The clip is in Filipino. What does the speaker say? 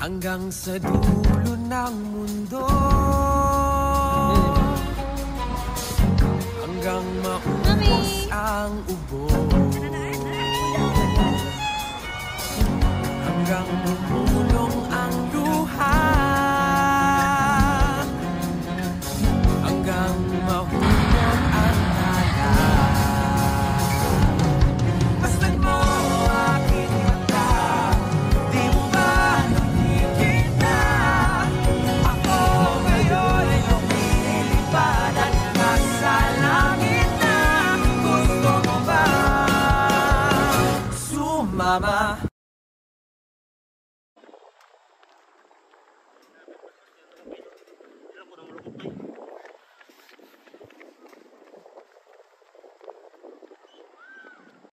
hanggang sa dulo ng mundo, hanggang maubos ang ubo, hanggang bumulong ang luha, hanggang mahulog ang tala. Basta't mo aking mata, di mo ba nakikita? Ako ngayon ay lumilipad at nasa langit na. Gusto mo ba sumama?